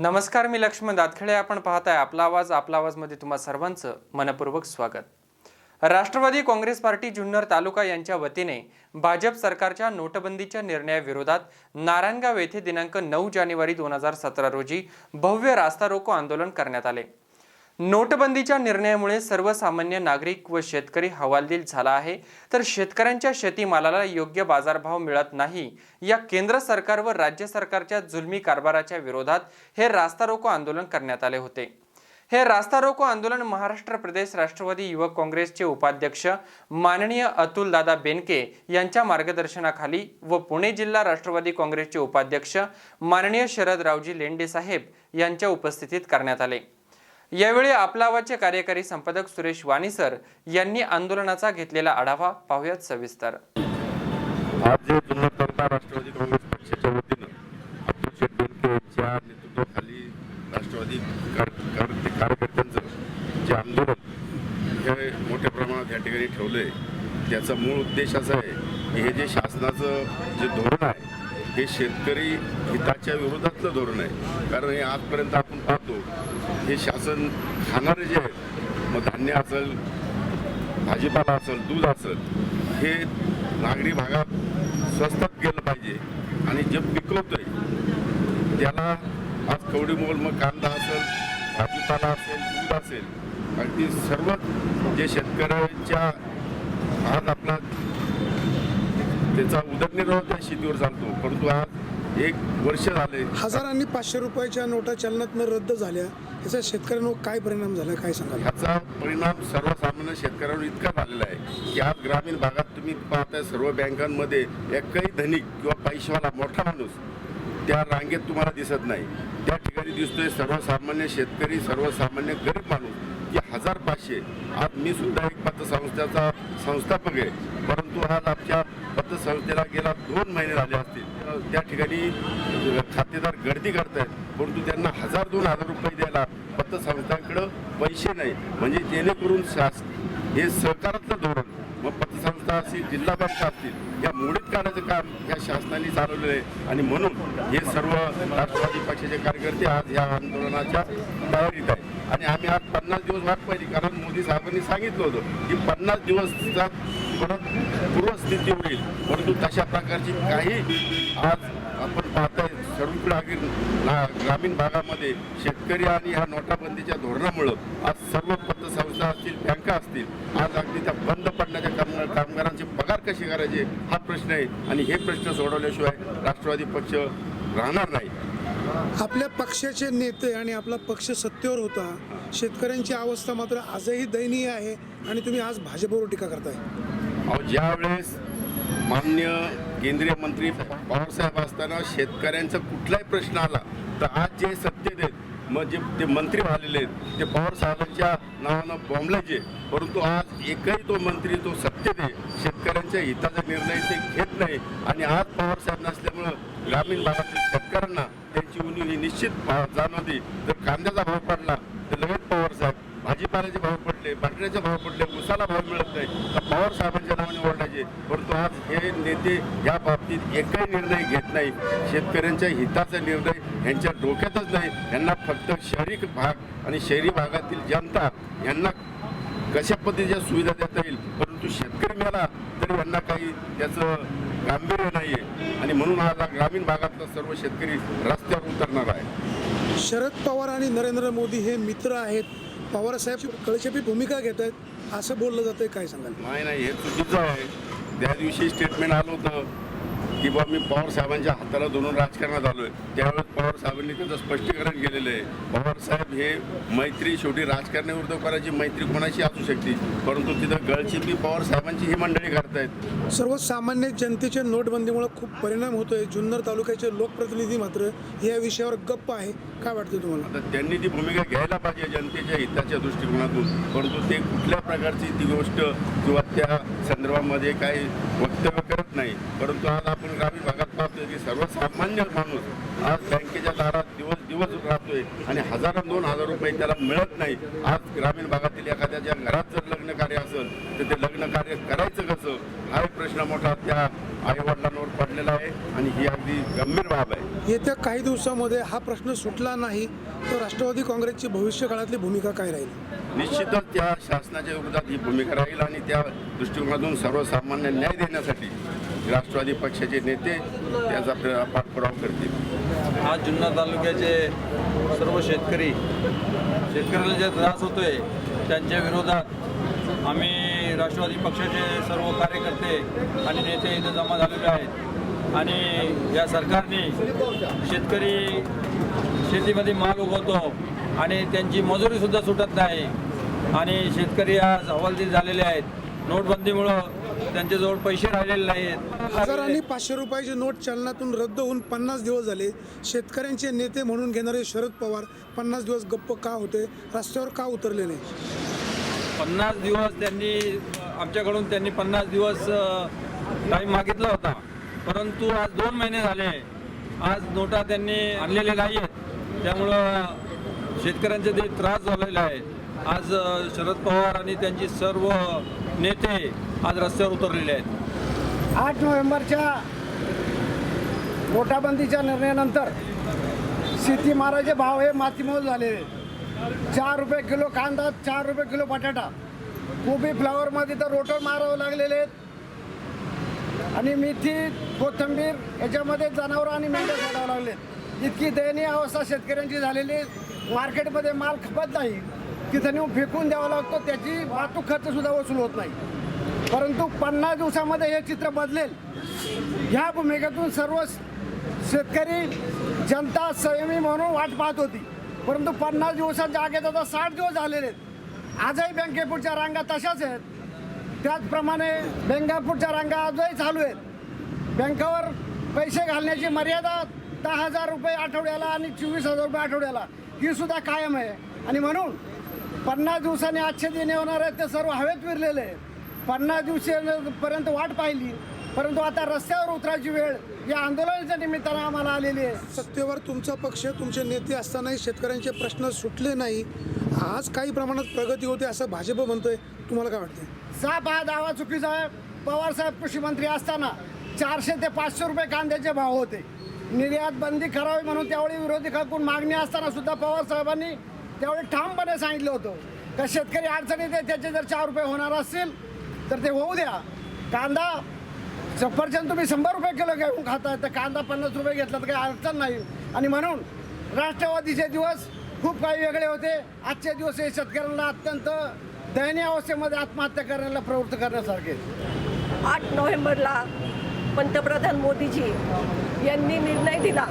नमस्कार, मी लक्ष्मण दातखळे. आपण पाहताय आपला आवाजमध्ये तुम्हा सर्वांचं मनपूर्वक स्वागत. राष्ट्रवादी काँग्रेस पार्टी जुन्नर तालुका यांच्या वतीने भाजप सरकारच्या नोटबंदीच्या निर्णयाविरोधात नारायणगाव येथे दिनांक 9 जानेवारी 2017 रोजी भव्य रास्ता रोको आंदोलन करण्यात आले. नोटबंदीच्या निर्णयामुळे सर्वसामान्य नागरिक व शेतकरी हवालदिल झाला आहे, तर शेतकऱ्यांच्या शेतीमालाला योग्य बाजारभाव मिळत नाही. या केंद्र सरकार व राज्य सरकारच्या जुलमी कारभाराच्या विरोधात हे रास्ता रोको आंदोलन करण्यात आले होते. हे रास्ता रोको आंदोलन महाराष्ट्र प्रदेश राष्ट्रवादी युवक काँग्रेसचे उपाध्यक्ष माननीय अतुलदादा बेनके यांच्या मार्गदर्शनाखाली व पुणे जिल्हा राष्ट्रवादी काँग्रेसचे उपाध्यक्ष माननीय शरदरावजी लेंडे साहेब यांच्या उपस्थितीत करण्यात आले. यावेळी आपला आवाजचे कार्यकारी संपादक सुरेश वाणी सर यांनी आंदोलनाचा घेतलेला आढावा पाहूयात सविस्तर. आज जे जुन्नर तालुका राष्ट्रवादी काँग्रेस पक्षाच्या वतीनं अतुल शेठ बेनके यांच्या नेतृत्वाखाली राष्ट्रवादी कार्यकर्त्यांचं जे आंदोलन हे मोठ्या प्रमाणात या ठिकाणी ठेवलंय, त्याचा मूळ उद्देश असा आहे की हे जे शासनाचं जे धोरण आहे हे शेतकरी हिताच्या विरोधातलं धोरण आहे. कारण हे आजपर्यंत आपण पाहतो हे शासन खाणारे जे आहेत, मग धान्य असेल, भाजीपाला असेल, दूध असेल, हे नागरी भागात स्वस्तात गेलं पाहिजे आणि जे पिकवतोय त्याला आज कवडी मोल, मग कांदा असेल, भाजीपाला असेल, दूध असेल, अगदी सर्व जे शेतकऱ्यांच्या आज आपला त्याचा उदरनिर्वाह त्या शेतीवर चालतो. परंतु आज 1 वर्ष झाले हजारांनी 500 रुपयाच्या नोटा चलनातनं रद्द झाल्या, याचा शेतकऱ्यांवर काय परिणाम झाला, काय सांगाल? ह्याचा परिणाम सर्वसामान्य शेतकऱ्यांवर इतका झालेला आहे की आज ग्रामीण भागात तुम्ही पाहताय सर्व बँकांमध्ये एकही धनिक किंवा पैशावाला मोठा माणूस त्या रांगेत तुम्हाला दिसत नाही. त्या ठिकाणी दिसतोय सर्वसामान्य शेतकरी, सर्वसामान्य गरीब माणूस की 1500. आज मी सुद्धा एक पतसंस्थेचा संस्थापक आहे, परंतु आज आमच्या पतसंस्थेला गेला 2 महिने झाले असतील. त्या ठिकाणी खातेदार गर्दी करतायत, परंतु त्यांना 1000-2000 रुपये द्यायला पतसंस्थांकडे पैसे नाही. म्हणजे जेणेकरून हे सहकारातलं धोरण, मग पतसंस्था असतील, जिल्हा बँका असतील, या मोडीत काढायचं काम या शासनाने चालवलेलं आहे. आणि म्हणून हे सर्व राष्ट्रवादी पक्षाचे कार्यकर्ते आज या आंदोलनाच्या तयारीत आहे. आणि आम्ही आज 50 दिवस वाट पाहिली, कारण मोदी साहेबांनी सांगितलं होतं की 50 दिवसात परत पूर्वस्थिती होईल, परंतु तशा प्रकारची काही आज आपण पाहताय सर्वकडे ग्रामीण भागामध्ये शेतकरी आणि ह्या नोटाबंदीच्या धोरणामुळं आज सर्व पतसंस्था असतील, बँका असतील, आज अगदी त्या बंद पडण्याच्या कामगारांचे पगार कसे करायचे हा प्रश्न आहे. आणि हे प्रश्न सोडवल्याशिवाय राष्ट्रवादी पक्ष राहणार नाही. आपल्या पक्षाचे नेते आणि आपला पक्ष सत्तेवर होता, शेतकऱ्यांची अवस्था मात्र आजही दयनीय आहे आणि तुम्ही आज भाजपवर टीका करताय. ज्या वेळेस माननीय केंद्रीय मंत्री पवारसाहेब असताना शेतकऱ्यांचा कुठलाही प्रश्न आला तर आज जे सत्तेत आहेत, मग जे ते मंत्री झालेले आहेत ते पवारसाहेबांच्या नावानं बोंबलायचे, परंतु आज एकही तो मंत्री तो सत्तेत आहे शेतकऱ्यांच्या हिताचा निर्णय ते घेत नाही. आणि आज पवारसाहेब नसल्यामुळं ग्रामीण भागातील शेतकऱ्यांना त्यांची उणीव ही निश्चित जाणवते. जर कांद्याचा भाव पडला तर लगेच पवारसाहेब, भाजीपाल्याचे भाव पडले, बटाट्याचे भाव पडले, उसाला भाव मिळत नाही तर पवार साहेबांच्या नावाने ओरडायचे. परंतु आज हे नेते या बाबतीत एकही निर्णय घेत नाही. शेतकऱ्यांच्या हिताचा निर्णय यांच्या डोक्यातच नाही. यांना फक्त शहरी भाग आणि शहरी भागातील जनता यांना कशा पद्धतीच्या सुविधा देता येईल, परंतु शेतकरी मिळाला तरी यांना काही त्याचं गांभीर्य नाही आहे. आणि म्हणून आज ग्रामीण भागातला सर्व शेतकरी रस्त्यावर उतरणार आहे. शरद पवार आणि नरेंद्र मोदी हे मित्र आहेत, पवारसाहेब कळचेपी भूमिका घेत आहेत असं बोललं जातंय, काय सांगाल? नाही, हे चुकीचं आहे. त्या दिवशी स्टेटमेंट आलं होतं की बा मी पवार साहेबांच्या हाताला धरून राजकारणात आलो आहे. त्यावेळेस पवार साहेबांनी त्याचं स्पष्टीकरण केलेलं आहे. पवारसाहेब हे मैत्री, शेवटी राजकारणाविरुद्ध करायची मैत्री कोणाशी असू शकते, परंतु तिथं गळचिपी पवार साहेबांची ही मंडळी करतायत. सर्वसामान्य जनतेच्या नोटबंदीमुळे खूप परिणाम होतोय. जुन्नर तालुक्याचे लोकप्रतिनिधी मात्र या विषयावर गप्प आहे, काय वाटतं तुम्हाला? आता त्यांनी ती भूमिका घ्यायला पाहिजे जनतेच्या हिताच्या दृष्टिकोनातून, परंतु ते कुठल्या प्रकारची ती गोष्ट किंवा त्या संदर्भामध्ये काही वक्तव्य करत नाही. परंतु आज आपण ग्रामीण भागात पाहतोय की सर्वसामान्य माणूस आज बँकेच्या दारात दिवस राहतोय आणि 1000-2000 रुपये त्याला मिळत नाही. आज ग्रामीण भागातील एखाद्याच्या घरात जर लग्न कार्य असेल तर ते लग्न कार्य करायचं कसं, हा एक प्रश्न मोठा त्या आईवडिलांवर पडलेला आहे आणि ही अगदी गंभीर बाब आहे. येत्या काही दिवसामध्ये हा प्रश्न सुटला नाही तर राष्ट्रवादी काँग्रेसची भविष्य काळातली भूमिका काय राहील? निश्चितच त्या शासनाच्या विरोधात ही भूमिका राहील आणि त्या दृष्टिकोनातून सर्वसामान्य न्याय देण्यासाठी राष्ट्रवादी पक्षाचे नेते त्याचा पाठपुरावा करतील. आज जुन्नर तालुक्याचे सर्व शेतकऱ्याला जे त्रास होतोय त्यांच्या विरोधात आम्ही राष्ट्रवादी पक्षाचे सर्व कार्यकर्ते आणि नेते इथे जमा झालेले आहेत. आणि या सरकारने शेतकरी शेतीमध्ये माल उगवतो आणि त्यांची मजुरीसुद्धा सुटत नाही आणि शेतकरी आज हवालदिल झालेले आहेत. नोटबंदीमुळं त्यांच्याजवळ पैसे राहिलेले नाहीत. 1000 आणि 500 रुपयाची नोट चलनातून रद्द होऊन 50 दिवस झाले. शेतकऱ्यांचे नेते म्हणून घेणारे शरद पवार 50 दिवस गप्प का होते, रस्त्यावर का उतरले नाही? 50 दिवस आमच्याकडून त्यांनी 50 दिवस टाईम मागितला होता, परंतु आज 2 महिने झाले. आज नोटा त्यांनी आणलेल्या नाही आहेत, त्यामुळं शेतकऱ्यांचे ते त्रास झालेले आहे. आज शरद पवार आणि त्यांची सर्व नेते आज रस्त्यावर उतरलेले आहेत. 8 नोव्हेंबरच्या नोटाबंदीच्या निर्णयानंतर शेतीमालाचे भाव हे मातीमोल झालेले. 4 रुपये किलो कांदा, 4 रुपये किलो बटाटा, कोबी फ्लावरमध्ये तर रोटर मारावं लागलेले आहेत आणि मेथी कोथिंबीर याच्यामध्ये जनावरं आणि मेंढ्या सोडावं लागले. इतकी दयनीय अवस्था शेतकऱ्यांची झालेली. मार्केटमध्ये माल खपत नाही, तिथं नेऊन फेकून द्यावा लागतो, त्याची वाहतूक खर्चसुद्धा वसूल होत नाही. परंतु 50 दिवसामध्ये हे चित्र बदलेल ह्या भूमिकेतून सर्व शेतकरी जनता संयमी म्हणून वाट पाहत होती. परंतु 50 दिवसांच्या आगेत आता 60 दिवस झालेले आहेत. आजही बँकेपुढच्या रांगा तशाच आहेत. त्याचप्रमाणे बँकापुढच्या रांगा आजही चालू आहेत. बँकावर पैसे घालण्याची मर्यादा 10,000 रुपये आठवड्याला आणि 24,000 रुपये आठवड्याला ही सुद्धा कायम आहे. आणि म्हणून 50 दिवसांनी आजचे दिन होणार आहेत ते सर्व हवेत विरलेले आहेत. 50 दिवसापर्यंत वाट पाहिली, परंतु आता रस्त्यावर उतरायची वेळ या आंदोलनाच्या निमित्तानं आम्हाला आलेली आहे. सत्तेवर तुमचा पक्ष, तुमचे नेते असतानाही शेतकऱ्यांचे प्रश्न सुटले नाही. आज काही प्रमाणात प्रगती होते असं भाजप म्हणतोय, तुम्हाला काय वाटते? साप हा दावा चुकीचा आहे. पवारसाहेब कृषी मंत्री असताना 400 ते 500 रुपये कांद्याचे भाव होते. निर्यात बंदी करावी म्हणून त्यावेळी विरोधकांकडून मागणी असताना सुद्धा पवारसाहेबांनी त्यावेळी ठामपणे सांगितलं होतं का शेतकरी अडचणीत आहे, त्याचे जर 4 रुपये होणार असतील तर ते होऊ द्या. कांदा सफरचंद तुम्ही 100 रुपये किलो घेऊन खाताय, तर कांदा 50 रुपये घेतला तर काही अडचण नाही. आणि म्हणून राष्ट्रवादीचे दिवस खूप काही वेगळे होते. आजचे दिवस हे शेतकऱ्यांना अत्यंत दयनीय अवस्थेमध्ये आत्महत्या करण्याला प्रवृत्त करण्यासारखे. 8 नोव्हेंबरला पंतप्रधान मोदीजी यांनी निर्णय दिला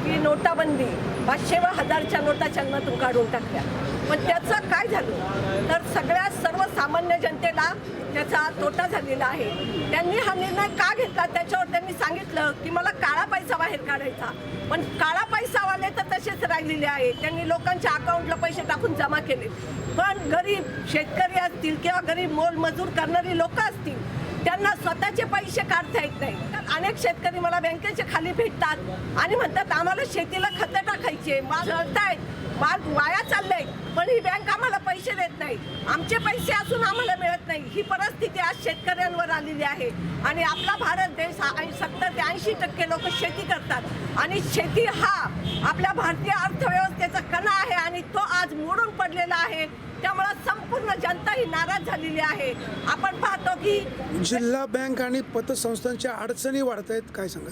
की नोटाबंदी 500 व 1000च्या नोटा चलनातून काढून टाकल्या. पण त्याचं काय झालं तर सगळ्या सर्वसामान्य जनतेला त्याचा तोटा झालेला आहे. त्यांनी हा निर्णय का घेतला त्याच्यावर त्यांनी सांगितलं की मला काळा पैसा बाहेर काढायचा. पण काळा पैसावाले तर तसेच राहिलेले आहे. त्यांनी लोकांच्या अकाउंटला पैसे टाकून जमा केले. पण गरीब शेतकरी असतील किंवा गरीब मोलमजूर करणारी लोक असतील त्यांना स्वतःचे पैसे काढता येत नाही. अनेक शेतकरी मला बँकेच्या खाली भेटतात आणि म्हणतात आम्हाला शेतीला खतं टाकायचे, माल जळतायत, माल वाया चाललंय, पण ही बँक आम्हाला पैसे देत नाही. आमचे पैसे असून आम्हाला मिळत नाही. ही परिस्थिती आज शेतकऱ्यांवर आलेली आहे. आणि आपला भारत देश हा 70 ते 80% लोक शेती करतात आणि शेती हा आपल्या भारतीय अर्थव्यवस्थेचा कणा आहे आणि तो आज मोडून पडलेला आहे. त्यामुळे संपूर्ण जनता ही नाराज झालेली आहे. आपण पाहतो की जिल्हा बँक आणि पतसंस्थांच्या अडचणी वाढत आहेत, काय सांगा?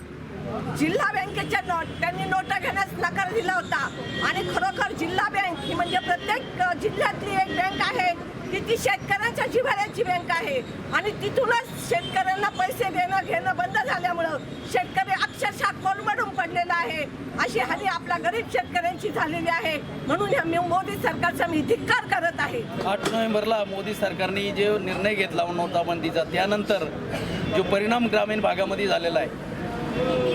जिल्हा बँकेच्या त्यांनी नोटा घेण्यास नकार दिला होता आणि खरोखर जिल्हा बँक ही म्हणजे प्रत्येक जिल्ह्यातली एक बँक आहे की ती शेतकऱ्यांच्या जिव्हाळ्याची बँक आहे आणि तिथूनच शेतकऱ्यांना पैसे देणं घेणं बंद झाल्यामुळं शेतकरी अक्षरशः कोलमडून पडलेला आहे. अशी हानी आपल्या गरीब शेतकऱ्यांची झालेली आहे. म्हणून या मोदी सरकारचा मी धिक्कार करत आहे. 8 नोव्हेंबरला मोदी सरकारने जो निर्णय घेतला नोटाबंदीचा, त्यानंतर जो परिणाम ग्रामीण भागामध्ये झालेला आहे,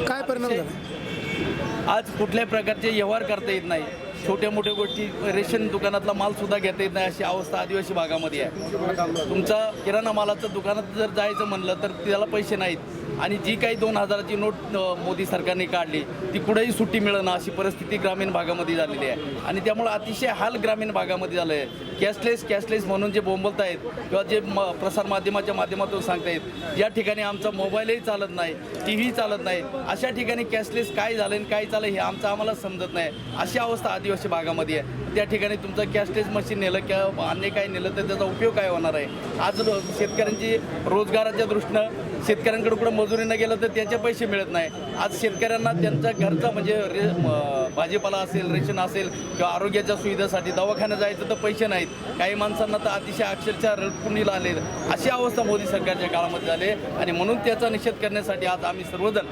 काय परिणाम झाला? आज कुठल्याही प्रकारचे व्यवहार करता येत नाही. छोट्या मोठ्या गोष्टी, रेशन दुकानातला माल सुद्धा घेता येत नाही अशी अवस्था आदिवासी भागामध्ये आहे. तुमचा किराणा मालाचं दुकानात जर जायचं म्हणलं तर त्याला पैसे नाहीत. आणि जी काही 2000ची नोट मोदी सरकारने काढली ती कुठेही सुट्टी मिळेना अशी परिस्थिती ग्रामीण भागामध्ये झालेली आहे. आणि त्यामुळं अतिशय हाल ग्रामीण भागामध्ये झालं आहे. कॅशलेस म्हणून जे बोंबलत आहेत किंवा जे प्रसार माध्यमाच्या माध्यमातून सांगतायत, या ठिकाणी आमचा मोबाईलही चालत नाही, टी व्ही चालत नाही, अशा ठिकाणी कॅशलेस काय झालं आणि काय चाललं हे आम्हाला समजत नाही. अशी अवस्था आदिवासी भागामध्ये आहे. त्या ठिकाणी तुमचं कॅशलेस मशीन नेलं किंवा अन्य काही नेलं तर त्याचा उपयोग काय होणार आहे. आज शेतकऱ्यांची रोजगाराच्या दृष्टीनं शेतकऱ्यांकडे कुठं मजुरी न गेलं तर त्याचे पैसे मिळत नाही. आज शेतकऱ्यांना त्यांच्या घरचा म्हणजे भाजीपाला असेल, रेशन असेल किंवा आरोग्याच्या सुविधेसाठी दवाखान्यात जायचं तर पैसे नाहीत. काही माणसांना तर अतिशय अक्षरशः रडकुंडीला आले. अशी अवस्था मोदी सरकारच्या काळामध्ये झाली आणि म्हणून त्याचा निषेध करण्यासाठी आज आम्ही सर्वजण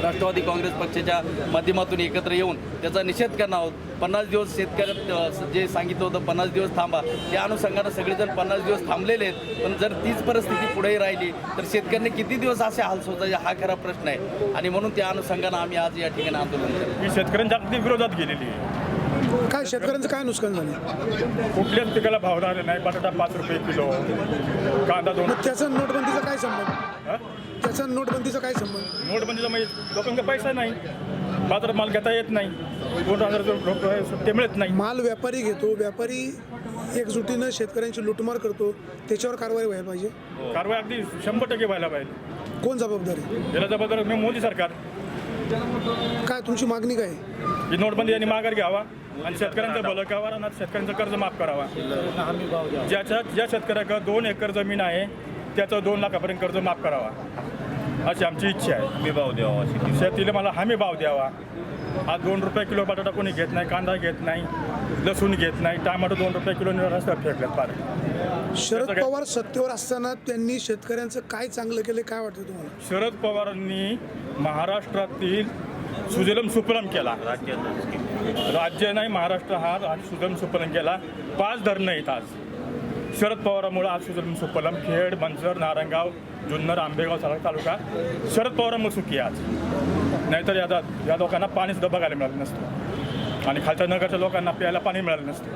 राष्ट्रवादी काँग्रेस पक्षाच्या माध्यमातून एकत्र येऊन त्याचा निषेध करणार आहोत. 50 दिवस शेतकऱ्यात जे सांगितलं होतं 50 दिवस थांबा, त्या अनुषंगानं सगळेजण 50 दिवस थांबलेले आहेत. पण जर तीच परिस्थिती पुढेही राहिली तर शेतकऱ्यांनी किती दिवस असे हाल सोसायचे हा खरा प्रश्न आहे. आणि म्हणून त्या अनुषंगानं आम्ही आज या ठिकाणी आंदोलन करतो. ही शेतकऱ्यांच्या अगदी विरोधात गेलेली आहे. काय शेतकऱ्यांचं काय नुकसान झालं? कुठल्याच पिकाला भाव राहिले नाही. बटाटा 5 रुपये किलो, कांदा 2. मग त्याचा नोटबंदीचा काय संबंध? त्याचा नोटबंदीचा काय संबंध? नोटबंदीचा म्हणजे लोकांकडे पैसा नाही, बाजारात माल घेता येत नाही, 2000 रुपये सुट्टे मिळत नाही. माल व्यापारी घेतो, व्यापारी एकजुटीनं शेतकऱ्यांची लुटमार करतो, त्याच्यावर कारवाई व्हायला पाहिजे. कारवाई अगदी 100% व्हायला पाहिजे. कोण जबाबदार आहे? याला जबाबदार मी मोदी सरकार. काय तुमची मागणी काय आहे? ही नोटबंदी यांनी माघार घ्यावा आणि शेतकऱ्यांचं भलं करावं आणि शेतकऱ्यांचं कर्ज माफ करावा. ज्या शेतकऱ्याकडे 2 एकर जमीन आहे त्याचं 2 लाखापर्यंत कर्ज माफ करावा अशी आमची इच्छा आहे. हमी भाव द्यावा, शेतीला मला हमी भाव द्यावा. आज 2 रुपये किलो बटाटा कोणी घेत नाही, कांदा घेत नाही, लसूण घेत नाही, टमाटो 2 रुपये किलो रस्त्यावर फेकल्यात पार. शरद पवार सत्तेवर असताना त्यांनी शेतकऱ्यांचं काय चांगलं केलं, काय वाटतं तुम्हाला? शरद पवारांनी महाराष्ट्रातील सुजलम सुफलम केला. राज्य नाही, महाराष्ट्र हा सुजलम सुफलम केला. 5 धरणं आहेत आज शरद पवारामुळे. आज सुजलम सुफलम खेड, मंचर, नारायणगाव, जुन्नर, आंबेगाव तालुका शरद पवारामुळे सुखी आहे आज. नाहीतर या लोकांना पाणीसुद्धा बघायला मिळालं नसतं आणि खालच्या नगरच्या लोकांना प्यायला पाणी मिळालं नसतं.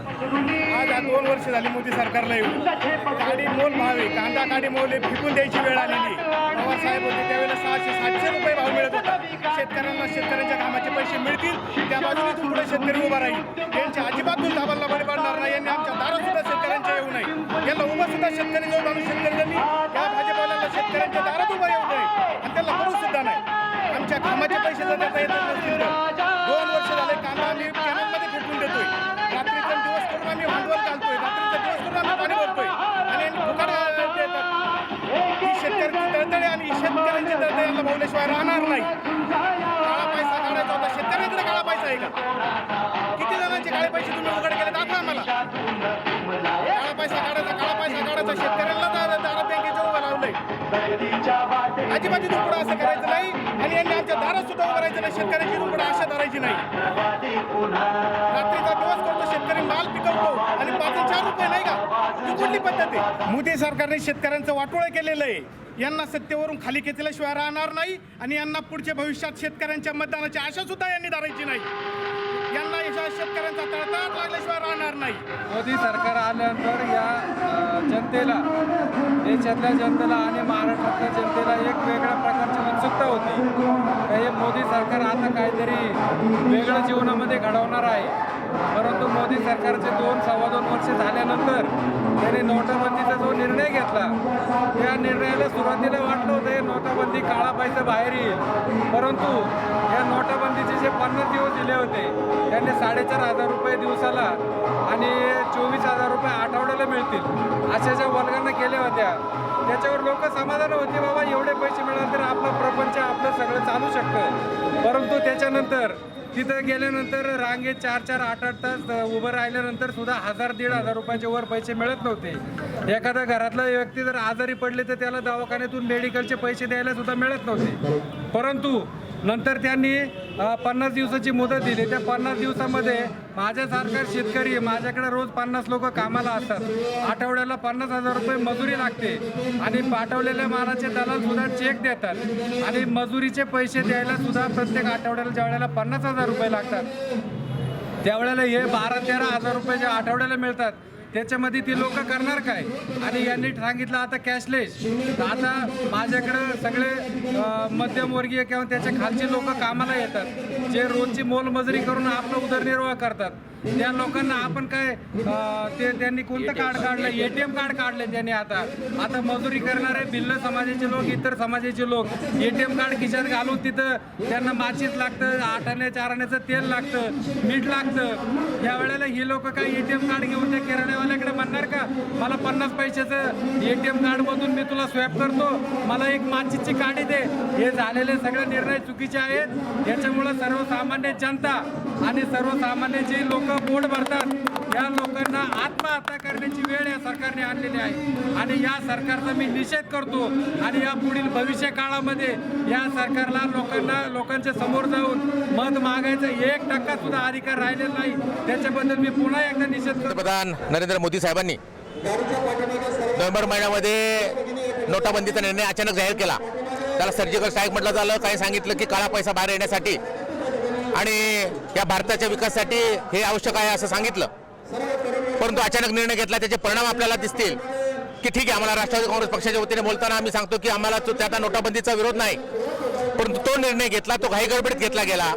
आज 2 वर्ष झाली मोदी सरकारला येऊन गाडी मोल भाव आहे, कांदा गाडी मोल आहे, फिकून द्यायची वेळ आलेली. पवार साहेब होते त्यावेळेला 600-700 रुपये भाव मिळत होता. शेतकऱ्यांच्या कामाचे पैसे मिळतील त्या बाजूने इथून पुढे शेतकरी उभा राहील. यांच्या अजिबात दाबाला बळी पडणार नाही. यांनी आमच्या दारात सुद्धा शेतकऱ्यांच्या येऊ नये. याला उभं सुद्धा शेतकरी जवळ आणून शेतकऱ्यांनी या भाजपाला शेतकऱ्यांच्या दारात उभा येऊ नये आणि त्याला करू सुद्धा नाही. आमच्या कामाचे पैसे जर देता येत नसतील तर 2 वर्ष झाले कांदा आम्ही कॅनलमध्ये फेकून देतोय. रात्रीचा दिवस करून आम्ही भांडवल घालतोय, रात्रीचा दिवस करून आम्ही पाणी भरतोय आणि फुकट देतात. ही शेतकऱ्यांची तळतळे आणि शेतकऱ्यांची तळतळे यांना भावल्याशिवाय राहणार नाही. काळा पैसा काढायचा होता, शेतकऱ्यांकडे काळा पैसा आहे का? किती जणांचे काळे पैसे तुम्ही उघड केले दाखवा आम्हाला. काळा पैसा काढायचा शेतकऱ्यांना दारात बँकेचं उभं लावलंय. अजिबात इथून पुढे असं करायचं नाही आणि यांनी आमच्या दारात सुद्धा उभं राहायचं नाही. शेतकऱ्यांची इथून पुढे आशा धरायची नाही. रात्रीचा दिवस करतो शेतकरी, माल पिकवतो आणि 5-4 रुपये नाही का? ही कुठली पद्धत आहे? मोदी सरकारने शेतकऱ्यांचं वाटोळं केलेलं आहे. यांना सत्तेवरून खाली खेचल्याशिवाय राहणार नाही आणि यांना पुढच्या भविष्यात शेतकऱ्यांच्या मतदानाची आशा सुद्धा यांनी धरायची नाही. यांना शेतकऱ्यांचा तळतळाट लागल्याशिवाय राहणार नाही. मोदी सरकार आल्यानंतर या जनतेला, देशातल्या जनतेला आणि महाराष्ट्रातल्या जनतेला एक वेगळ्या प्रकारची उत्सुकता होती. हे मोदी सरकार आता काहीतरी वेगळं जीवनामध्ये घडवणार आहे. परंतु मोदी सरकारचे 2-2.25 वर्ष झाल्यानंतर त्याने नोटाबंदीचा जो निर्णय घेतला त्या निर्णयाला सुरुवातीला वाटलं होतं हे नोटाबंदी काळा पैसा बाहेर येईल. परंतु या नोटाबंदीचे जे 50 दिवस दिले होते त्यांनी 4,500 रुपये दिवसाला आणि 24,000 रुपये आठवड्याला मिळतील अशा ज्या वल्गना केल्या होत्या त्याच्यावर लोक समाधान होते. बाबा एवढे पैसे मिळाले तर आपलं प्रपंच आपलं सगळं चालू शकतं. परंतु त्याच्यानंतर तिथं गेल्यानंतर रांगेत 4-4, 8-8 तास उभं राहिल्यानंतर सुद्धा 1,000-1,500 रुपयाच्या वर पैसे मिळत नव्हते. एखाद्या घरातला व्यक्ती जर आजारी पडले तर त्याला दवाखान्यातून मेडिकलचे पैसे द्यायला सुद्धा मिळत नव्हते. परंतु नंतर त्यांनी 50 दिवसाची मुदत दिली. त्या 50 दिवसामध्ये माझ्यासारखा शेतकरी, माझ्याकडे रोज 50 लोक कामाला असतात, आठवड्याला 50,000 रुपये मजुरी लागते आणि पाठवलेल्या मालाचे दलाल सुद्धा चेक देतात आणि मजुरीचे पैसे द्यायला सुद्धा प्रत्येक आठवड्याला ज्या वेळेला 50,000 रुपये लागतात त्यावेळेला हे 12-13 हजार रुपये जे आठवड्याला मिळतात त्याच्यामध्ये ती लोक करणार काय? आणि यांनी सांगितलं आता कॅशलेस. तर आता माझ्याकडं सगळे मध्यमवर्गीय किंवा त्याच्या खालचे लोक कामाला येतात, जे रोजची मोलमजुरी करून आपला उदरनिर्वाह करतात. त्या लोकांना आपण काय त्यांनी कोणतं कार्ड काढलं? ATM कार्ड काढले त्यांनी. आता मजुरी करणारे भिल्ल समाजाचे लोक, इतर समाजाचे लोक ATM कार्ड खिशात घालून तिथं त्यांना माचीस लागतं, 8 आणे 4 आण्याचं तेल लागतं, मीठ लागतं. या वेळेला ही लोक काय ATM कार्ड घेऊन त्या किराण्यावाल्याकडे म्हणणार का मला 50 पैशाचं ATM कार्डमधून मी तुला स्वॅप करतो, मला एक माचीसची काडी दे? हे झालेले सगळे निर्णय चुकीचे आहेत. याच्यामुळं सर्वसामान्य जनता आणि सर्वसामान्य जे लोक पोट भरतात या लोकांना आत्महत्या करण्याची वेळ या सरकारने आणलेली आहे. आणि या सरकारचा मी निषेध करतो. आणि या पुढील भविष्य काळामध्ये या सरकारला लोकांच्या समोर जाऊन मत मागायचा 1% सुद्धा अधिकार राहिलेला नाही. त्याच्याबद्दल मी पुन्हा एकदा निषेध करतो. पंतप्रधान नरेंद्र मोदी साहेबांनी नोव्हेंबर महिन्यामध्ये नोटाबंदीचा निर्णय अचानक जाहीर केला. त्याला सर्जिकल स्ट्राईक म्हटलं झालं. काही सांगितलं की काळा पैसा बाहेर येण्यासाठी आणि या भारताच्या विकासासाठी हे आवश्यक आहे असं सांगितलं. परंतु अचानक निर्णय घेतला, त्याचे परिणाम आपल्याला दिसतील की ठीक आहे. आम्हाला राष्ट्रवादी काँग्रेस पक्षाच्या वतीने बोलताना आम्ही सांगतो की आम्हाला त्या नोटाबंदीचा विरोध नाही, परंतु तो निर्णय घेतला तो घाई गडबडीत घेतला गेला.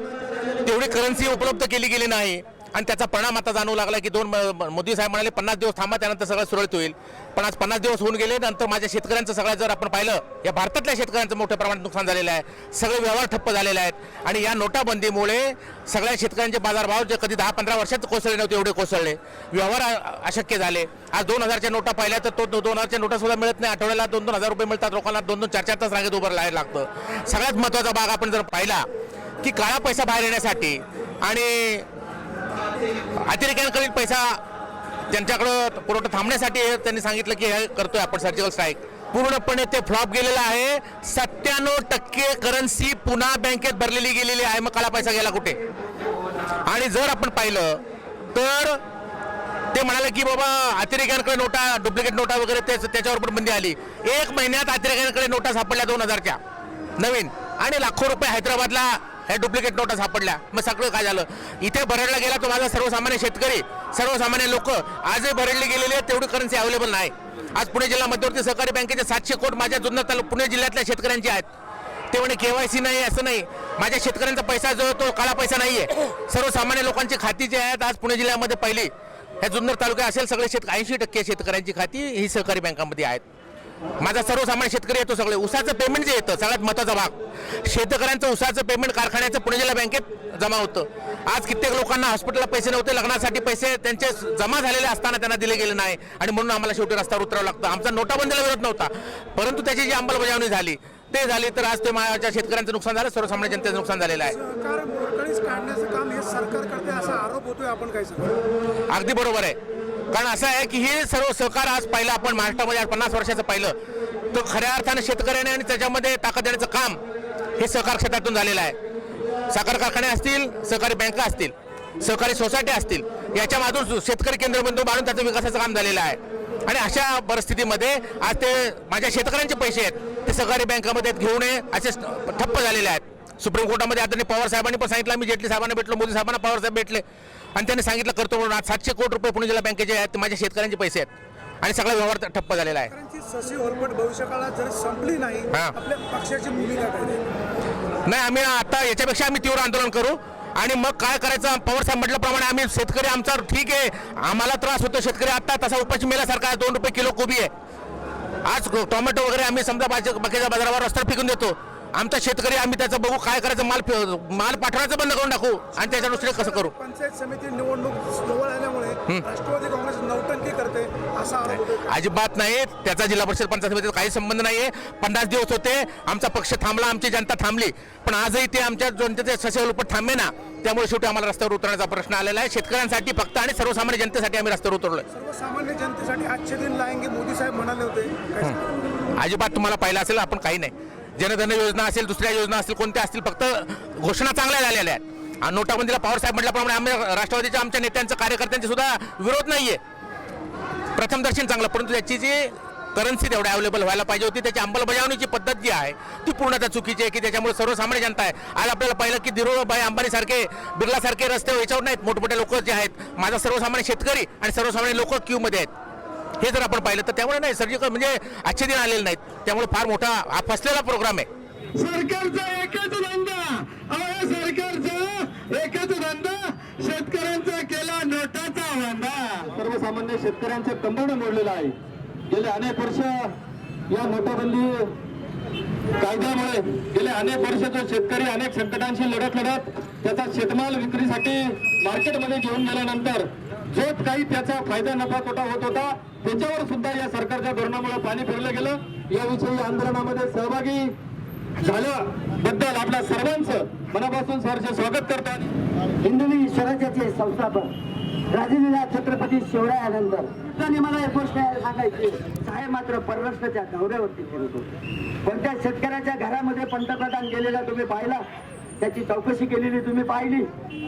तेवढी करन्सी उपलब्ध केली गेली नाही आणि त्याचा परिणाम आता जाणवू लागला की मोदी साहेब म्हणाले 50 दिवस थांबा, त्यानंतर सगळं सुरळीत होईल. पण आज 50 दिवस होऊन गेले. नंतर माझ्या शेतकऱ्यांचं सगळं जर आपण पाहिलं, या भारतातल्या शेतकऱ्यांचं मोठ्या प्रमाणात नुकसान झालेलं आहे. सगळे व्यवहार ठप्प झालेले आहेत आणि या नोटाबंदीमुळे सगळ्या शेतकऱ्यांचे बाजारभाव जे कधी 10-15 वर्षात कोसळले नव्हते एवढे कोसळले. व्यवहार अशक्य झाले. आज 2000च्या नोटा पाहिल्या तर 2000च्या नोटा सुद्धा मिळत नाही. आठवड्याला 2-2 हजार रुपये मिळतात. लोकांना 2-2, 4-4 तास रांगेत उभं राहायला लागतं. सगळ्यात महत्त्वाचा भाग आपण जर पाहिला की काळा पैसा बाहेर येण्यासाठी आणि अतिरेक्यांकडील पैसा त्यांच्याकडं पुरवठा थांबण्यासाठी त्यांनी सांगितलं की हे करतोय आपण सर्जिकल स्ट्राईक. पूर्णपणे ते फ्लॉप गेलेलं आहे. 97% करन्सी पुन्हा बँकेत भरलेली गेलेली आहे. मग काळा पैसा गेला कुठे? आणि जर आपण पाहिलं तर ते म्हणाले की बाबा अतिरेक्यांकडे नोटा, डुप्लिकेट नोटा वगैरे त्याच्यावर पण बंदी आली. 1 महिन्यात अतिरेक्यांकडे नोटा सापडल्या 2000च्या नवीन आणि लाखो रुपये हैदराबादला हे डुप्लिकेट नोटा सापडल्या. मग सगळं काय झालं? इथे भरडला गेला तो माझा सर्वसामान्य शेतकरी, सर्वसामान्य लोक आजही भरडले गेलेले आहेत. तेवढी करन्सी अवेलेबल नाही. आज पुणे जिल्हा मध्यवर्ती सहकारी बँकेचे 700 कोट माझ्या जुन्नर पुणे जिल्ह्यातल्या शेतकऱ्यांचे आहेत. ते म्हणे KYC नाही, असं नाही. माझ्या शेतकऱ्यांचा पैसा जो तो काळा पैसा नाहीये. सर्वसामान्य लोकांची खाती जी आहेत आज पुणे जिल्ह्यामध्ये पहिली ह्या जुन्नर तालुक्यात असेल सगळे 80% शेतकऱ्यांची खाती ही सहकारी बँकांमध्ये आहेत. माझा सर्वसामान्य शेतकरी येतो. सगळे उसाचं पेमेंट जे येतं सगळ्यात महत्त्वाचा भाग, शेतकऱ्यांचं उसाचं पेमेंट कारखान्याचं पुणे जिल्हा बँकेत जमा होतं. आज कित्येक लोकांना हॉस्पिटलला पैसे नव्हते, लग्नासाठी पैसे त्यांचे जमा झालेले असताना त्यांना दिले गेले नाही आणि म्हणून आम्हाला शेवटी रस्त्यावर उतरावं लागतं. आमचा नोटाबंदीला विरोध नव्हता, परंतु त्याची जी अंमलबजावणी झाली ते झाली तर आज ते माझ्या शेतकऱ्यांचं नुकसान झालं, सर्वसामान्य जनतेचं नुकसान झालेलं आहे. सरकार मोडकळीस काढण्याचं काम हे सरकार करते असा आरोप होतोय. आपण काय सांगतो? अगदी बरोबर आहे. कारण असं आहे की हे सर्व सहकार आज पाहिलं आपण महाराष्ट्रामध्ये 50 वर्षाचं पाहिलं तर खऱ्या अर्थानं शेतकऱ्याने आणि त्याच्यामध्ये ताकद देण्याचं काम हे सहकार क्षेत्रातून झालेलं आहे. साखर कारखाने असतील, सहकारी बँका असतील, सहकारी सोसायटी असतील, याच्यामधून शेतकरी केंद्रबिंदू मारून त्याचं विकासाचं काम झालेलं आहे. आणि अशा परिस्थितीमध्ये आज ते माझ्या शेतकऱ्यांचे पैसे आहेत ते सहकारी बँकामध्ये घेऊ नये असे ठप्प झालेले आहेत. सुप्रीम कोर्टामध्ये आदरणीय पवार साहेबांनी पण सांगितलं. मी जेटली साहेबांना भेटलो, मोदी साहेबांना पवार साहेब भेटले आणि त्यांनी सांगितलं करतो म्हणून. आज 700 कोटी रुपये पुणे जिल्हा बँकेचे आहेत ते माझ्या शेतकऱ्यांचे पैसे आहेत आणि सगळा व्यवहार ठप्प झालेला आहे. ससी ओरपट भविष्यकाळात जर संपली नाही, आपल्या पक्षाची भूमिका काय? नाही, आम्ही आता याच्यापेक्षा आम्ही तीव्र आंदोलन करू आणि मग काय करायचं पवार साहेब म्हटल्याप्रमाणे आम्ही शेतकरी आमचा ठीक आहे, आम्हाला त्रास होतो शेतकरी आता तसा उपाशी मेल्यासारखा 2 रुपये किलो कोबी आहे. आज टोमॅटो वगैरे आम्ही समजा बाकीच्या बाजारावर रस्त्यावर फेकून देतो. आमचा शेतकरी आम्ही त्याचं बघू काय करायचं, माल पाठवायचं बंद करून टाकू आणि त्याच्या दृष्टीने कसं करू. पंचायत समिती निवडणूक जवळ आल्यामुळे राष्ट्रवादी काँग्रेस नौटंकी करते असा आरोप होतोय. अजिबात नाही. त्याचा जिल्हा परिषद पंचायत समितीचा काही संबंध नाहीये. 50 दिवस होते, आमचा पक्ष थांबला, आमची जनता थांबली, पण आजही ते आमच्या जनतेचे ससेल उपट थांबे ना. त्यामुळे शेवटी आम्हाला रस्त्यावर उतरण्याचा प्रश्न आलेला आहे. शेतकऱ्यांसाठी फक्त आणि सर्वसामान्य जनतेसाठी आम्ही रस्त्यावर उतरलोय. सर्वसामान्य जनतेसाठी आजचे दिन लाएंगे मोदी साहेब म्हणाले होते. अजिबात तुम्हाला पाहिलं असेल आपण काही नाही. जनधन योजना असेल, दुसऱ्या योजना असतील, कोणत्या असतील, फक्त घोषणा चांगल्या झालेल्या आहेत. आणि नोटाबंदीला पवार साहेब म्हटल्याप्रमाणे आम्ही राष्ट्रवादीच्या आमच्या नेत्यांचं कार्यकर्त्यांचे सुद्धा विरोध नाहीये. प्रथम दर्शन चांगलं, परंतु त्याची जी करन्सी तेवढ्या अवेलेबल व्हायला पाहिजे होती. त्याची अंमलबजावणीची पद्धत जी आहे ती पूर्णतः चुकीची आहे, की त्याच्यामुळे सर्वसामान्य जनता आहे. आज आपल्याला पाहिलं की धीरूभाई अंबानीसारखे, बिर्लासारखे रस्ते याच्यावर नाहीत, मोठमोठे लोक जे आहेत, माझा सर्वसामान्य शेतकरी आणि सर्वसामान्य लोक क्यूमध्ये आहेत. हे जर आपण पाहिलं तर त्यामुळे नाही, सर्जिकल म्हणजे आजचे दिन आलेले नाहीत. त्यामुळे फार मोठा हा फसलेला प्रोग्राम आहे. सरकारचा एकच धंदा, सरकारचा एकच धंदा, शेतकऱ्यांचा केला नोटाचा धंदा. सर्वसामान्य शेतकऱ्यांचं कंबरड मोडलेलं आहे. गेले अनेक वर्ष या नोटाबंदी कायद्यामुळे गेले अनेक वर्ष तो शेतकरी अनेक संकटांशी लढत त्याचा शेतमाल विक्रीसाठी मार्केटमध्ये घेऊन गेल्यानंतर जो काही त्याचा फायदा नफा तोटा होत होता त्याच्यावर सुद्धा या सरकारच्या धोरणामुळे पाणी फिरलं गेलं. याविषयी आंदोलनामध्ये सहभागी झाल्याबद्दल आपल्या सर्वांचं मनापासून सहर्ष स्वागत करतात. हिंदवी स्वराज्याचे संस्थापक राजलीला छत्रपती शिवरायानंतर त्यांनी मला एक गोष्ट सांगायची, साहेब मात्र परराष्ट्राच्या दौऱ्यावरती फिरत होते. पण त्या शेतकऱ्याच्या घरामध्ये पंतप्रधान गेलेला तुम्ही पाहिला, त्याची चौकशी केलेली तुम्ही पाहिली.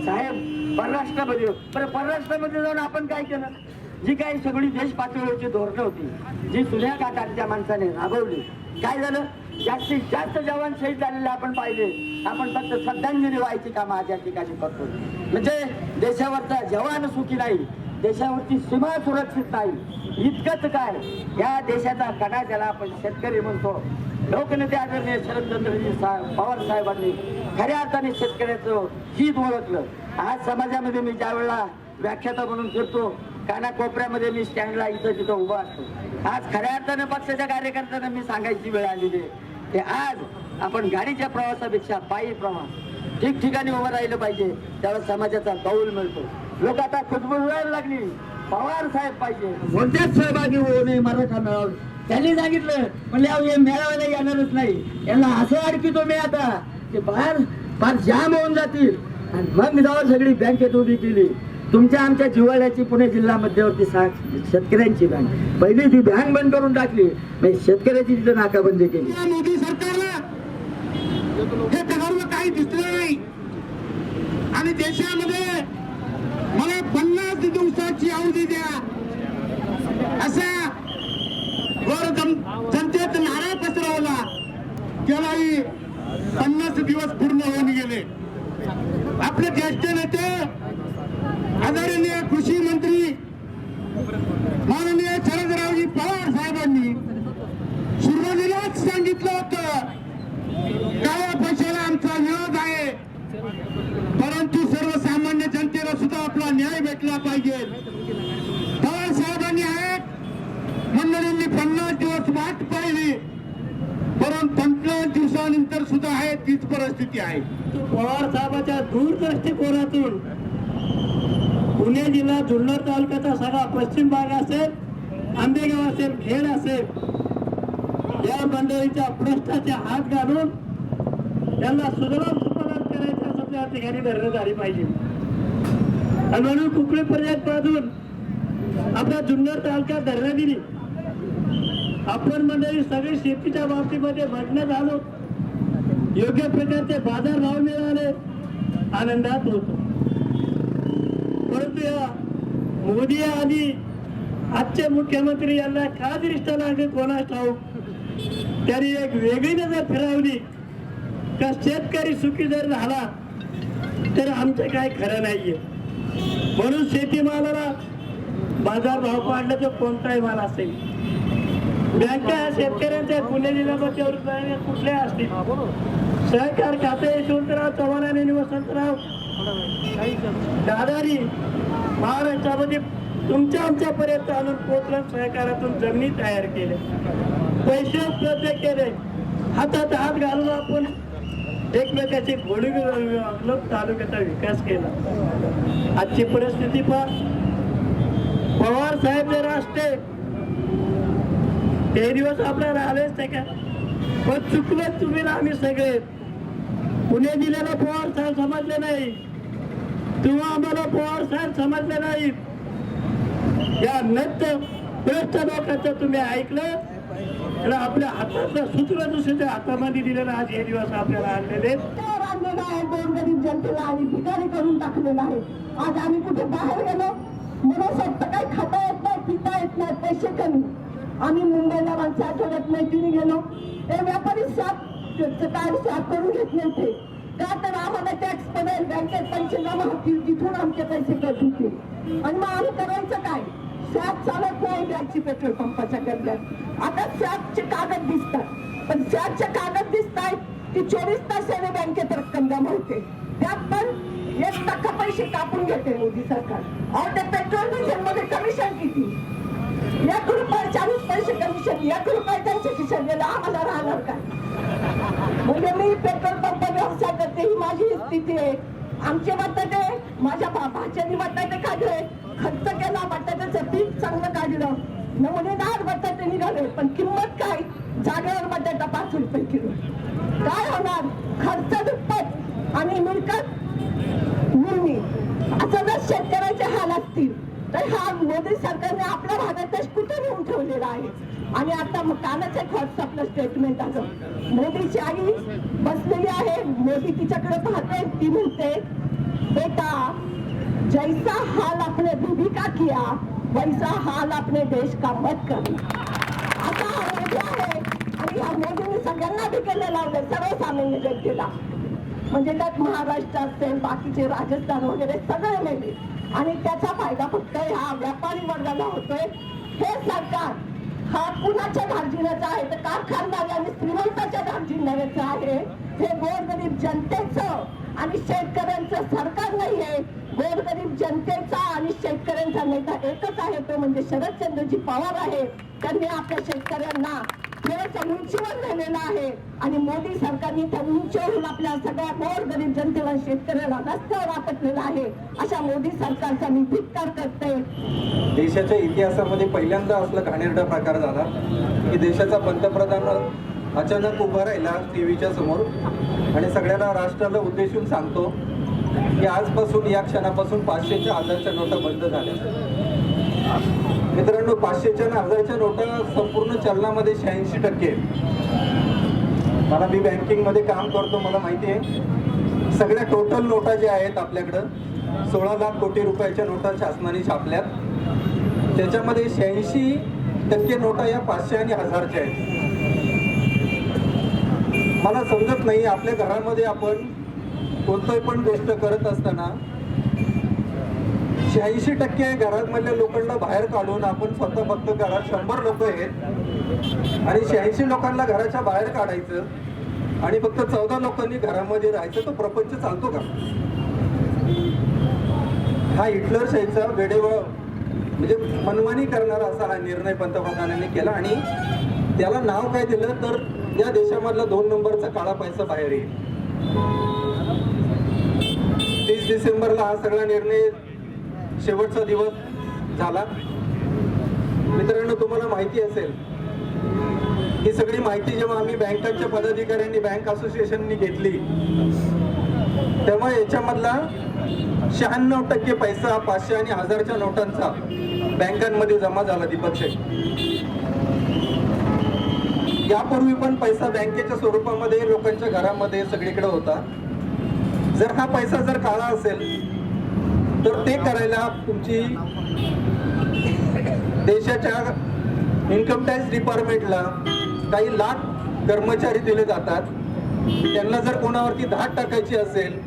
साहेब परराष्ट्रामध्ये, परराष्ट्रामध्ये जाऊन आपण काय केलं? जी काही सगळी देश पातळीवरची धोरणं होती, जी सुन्या काटांच्या माणसाने राबवली, काय झालं? जास्तीत जास्त जवान शहीद झालेले आपण पाहिले. आपण फक्त श्रद्धांजली व्हायची कामं आज या ठिकाणी करतो. म्हणजे देशावरचा जवान सुखी नाही, देशावरची सीमा सुरक्षित नाही. इतकंच काय, या देशाचा कणा ज्याला आपण शेतकरी म्हणतो, लोकनेते आदरणीय शरदचंद्रजी पवार साहेबांनी खऱ्या अर्थाने शेतकऱ्याचं हित ओळखलं. आज समाजामध्ये मी ज्या वेळेला व्याख्याता म्हणून फिरतो, कानाकोपऱ्यामध्ये मी स्टँडला इथं तिथं उभा असतो. आज खऱ्या अर्थानं पक्षाच्या कार्यकर्त्यांना मी सांगायची वेळ आलेली आहे की आज आपण गाडीच्या प्रवासापेक्षा पायी प्रवास ठिकठिकाणी उभं राहिलं पाहिजे. त्यावेळेस समाजाचा कौल मिळतो. लोक आता खुदबुजवायला लागली, पवार साहेब पाहिजे, कोणत्याच सहभागी होऊ नये मराठा मेळाव्यात. त्यांनी सांगितलं, म्हणले हे मेळाव्याला येणारच नाही, यांना असं अडकितो मी आता की बाहेर फार जाम होऊन जातील. आणि मग जाऊन सगळी बँकेत उभी केली. तुमच्या आमच्या जिव्हाळ्याची पुणे जिल्हा मध्यवर्ती शेतकऱ्यांची बँक, पहिली ती बँक बंद करून टाकली, शेतकऱ्याची तिथं नाकाबंदी केली. मोदी सरकारला हे धर्म काही दिसलं नाही. आणि देशामध्ये मला 50 दिवसाची अवधी द्या असा जनतेत नारा पसरवला. त्यालाही 50 दिवस पूर्ण होऊन गेले. आपले ज्येष्ठ नेते आदरणीय कृषी मंत्री माननीय शरदरावजी पवार साहेबांनी सुरुवातीलाच सांगितलं होतं, काळ्या पैशाला आमचा विरोध आहे, परंतु सर्वसामान्य जनतेला सुद्धा आपला न्याय भेटला पाहिजे. पवार साहेबांनी आहेत मंडळींनी 50 दिवस वाट पाहिली, परंतु 50 दिवसानंतर सुद्धा आहे तीच परिस्थिती आहे. पवार साहेबांच्या दूरदृष्टिकोनातून पुणे जिल्हा जुन्नर तालुक्याचा सगळा पश्चिम भाग असेल, आंबेगाव असेल, खेड असेल, या मंडळीच्या प्रश्नाचे हात घालून त्यांना सुजलाम सुफलाम करायच्या सध्या ठिकाणी धरणं झाली पाहिजे. आणि म्हणून कुकळी प्रोजेक्ट बांधून आपल्या जुन्नर तालुक्यात धरणं दिली. आपण मंडळी सगळी शेतीच्या बाबतीमध्ये भग्न झालो, योग्य प्रकारचे बाजारभाव मिळाले, आनंदात होतो. परंतु या मोदी आणि आजचे मुख्यमंत्री यांना का दृष्ट लागले कोणास ठाऊक, त्यांनी एक वेगळी नजर फिरवली का शेतकरी सुखी जर झाला तर आमचं काय खरं नाहीये. म्हणून शेतीमालाला बाजारभाव पाडला तर कोणताही माल असेल, बँका शेतकऱ्यांच्या पुणे जिल्ह्यामध्ये कुठल्या असतील, सहकार खाते यशवंतराव चव्हाण आणि वसंतराव दादानी महाराष्ट्रामध्ये तुमच्या आमच्यापर्यंत आणून पोचलं. सहकारातून जमिनी तयार केल्या, पैसे उपलब्ध केले, हातात हात घालून आपण एकमेकाची गोडी तालुक्याचा विकास केला. आजची परिस्थिती पहा, पवार साहेब जर असते ते दिवस आपल्याला आलेच ते का, पण चुकलं तुम्ही आम्ही सगळे. पुणे जिल्ह्याला पवार साहेब समजले नाही किंवा आम्हाला पवार साहेब समजले नाही. या नृत्य भ्रष्ट लोकांचं तुम्ही ऐकलं आणि आपल्या हातातलं सूत्र दुसऱ्याच्या हातामध्ये दिलेलं आज हे दिवस आपल्याला आणलेले. गरीब जनतेला आणि भिकारी करून टाकलेलं आहे. आज आम्ही कुठे बाहेर गेलो, मला स्वतः काही खाता येत नाही, पिता येत नाही, पैसे कमी, आम्ही मुंबईला मागच्या आठवड्यात मैत्रिणी गेलो, ते व्यापारी कार्ड साफ करून घेत नव्हते का, तर आम्हाला टॅक्स पडेल, बँकेत पैसे जमा होतील, तिथून आमचे पैसे कट होतील. आणि मग आम्ही करायचं काय? सॅप चालत नाही टॅक्सी पेट्रोल पंपाच्या करण्यात. आता सॅपचे कागद दिसतात, पण सॅपचे कागद दिसत आहेत ती 24 तासाने बँकेत रक्कम जमा होते, त्यात पण 1% पैसे कापून घेते मोदी सरकार. और ते पेट्रोल डिझेल मध्ये कमिशन किती? 1 रुपये 40 पैसे कमिशन, 1 रुपये त्यांच्या खिशात गेला, आम्हाला राहणार काय? म्हणजे मी पेट्रोल पंप व्यवसाय करते, ही माझी स्थिती आहे. आमचे बटाटे, माझ्या भाच्याने बटाटे काढले, खर्च केला, बटाट्याचं पीक चांगलं काढलं, नमुनेदार बटाटे निघाले, पण किंमत काय? जागेवर बटाटा 5 रुपये किलो. काय होणार? खर्च दुप्पट आणि मिळकत निम्मी. असं जर शेतकऱ्याचे हाल असतील तर हा मोदी सरकारने आपल्या भागात कुठे नेऊन ठेवलेला आहे. आणि आता कालच एक व्हॉट्सअपला स्टेटमेंट आलं, मोदीची आई बसलेली आहे, मोदी तिच्याकडे पाहते, ती म्हणते बेटा जैसा हाल आपने बीबी का किया वैसा हाल आपने देश का मत करना. आता हा मोदी आहे आणि ह्या मोदीने सगळ्यांना विकेले लावले, सर्वसामान्य जनतेला. म्हणजे त्यात महाराष्ट्र असेल, बाकीचे राजस्थान वगैरे सगळे नेले, आणि त्याचा फायदा फक्त ह्या व्यापारी वर्गाला होतोय. हे सरकार हा कुणाच्या धार्जिण्याचा आहे? तर कारखानदार आणि श्रीमंताच्या धार्जिण्याचं आहे. हे गोरगरीब जनतेचं आणि शेतकऱ्यांचं सरकार नाही आहे. गोरगरीब जनतेचा आणि शेतकऱ्यांचा नेता एकच आहे, तो म्हणजे शरदचंद्रजी पवार आहे. त्यांनी आपल्या शेतकऱ्यांना थोडंसं उंचीवर नेलेलं आहे आणि मोदी सरकारने त्या उंचीवरून आपल्या सगळ्या गोरगरीब जनतेला, शेतकऱ्याला रस्त्यावर आपटलेला आहे. अशा मोदी सरकारचा मी धिक्कार करते. देशाच्या इतिहासामध्ये पहिल्यांदा असला घाणेरडा प्रकार झाला की देशाचा पंतप्रधान अचानक उभा राहिला टीव्हीच्या समोर आणि सगळ्यांना राष्ट्राला उद्देशून सांगतो की आजपासून, या क्षणापासून 500च्या 1000च्या नोटा बंद झाल्या. मित्रांनो, 500च्या आणि 1000च्या नोटा संपूर्ण चलनामध्ये 86%. मला, मी बँकिंगमध्ये काम करतो, मला माहिती आहे सगळ्या टोटल नोटा ज्या आहेत आपल्याकडं 16 लाख कोटी रुपयाच्या नोटा शासनाने छापल्यात, त्याच्यामध्ये 86% नोटा या 500 आणि 1000च्या आहेत. मला समजत नाही, आपल्या घरामध्ये आपण कोणतंही पण गोष्ट करत असताना 86% घरामधल्या लोकांना बाहेर काढून आपण स्वतः फक्त घरात 100 लोक आहेत आणि 86 लोकांना घराच्या बाहेर काढायचं आणि फक्त 14 लोकांनी घरामध्ये राहायचं, तो प्रपंच चालतो का? हा हिटलरशाहीचा वेडेवा म्हणजे मनमानी करणारा असा हा निर्णय पंतप्रधानांनी केला आणि त्याला नाव काय दिलं तर या देशामधला 2 नंबरचा काळा पैसा बाहेर येईल. 30 डिसेंबरला हा सगळा निर्णय शेवटचा दिवस झाला. मित्रांनो, तुम्हाला माहिती असेल ही सगळी माहिती जेव्हा आम्ही बँकांच्या पदाधिकाऱ्यांनी, बँक असोसिएशननी घेतली तेव्हा याच्यामधला 96% पैसा 500 आणि 1000च्या नोटांचा बँकांमध्ये जमा झाला. दीपक शेठ, यापूर्वी पण पैसा बँकेच्या स्वरूपामध्ये लोकांच्या घरामध्ये सगळीकडे होता. जर हा पैसा जर काळा असेल तर ते करायला तुमची देशाच्या इन्कम टॅक्स डिपार्टमेंटला काही लाख कर्मचारी दिले जातात. त्यांना जर कोणावरती धाड टाकायची असेल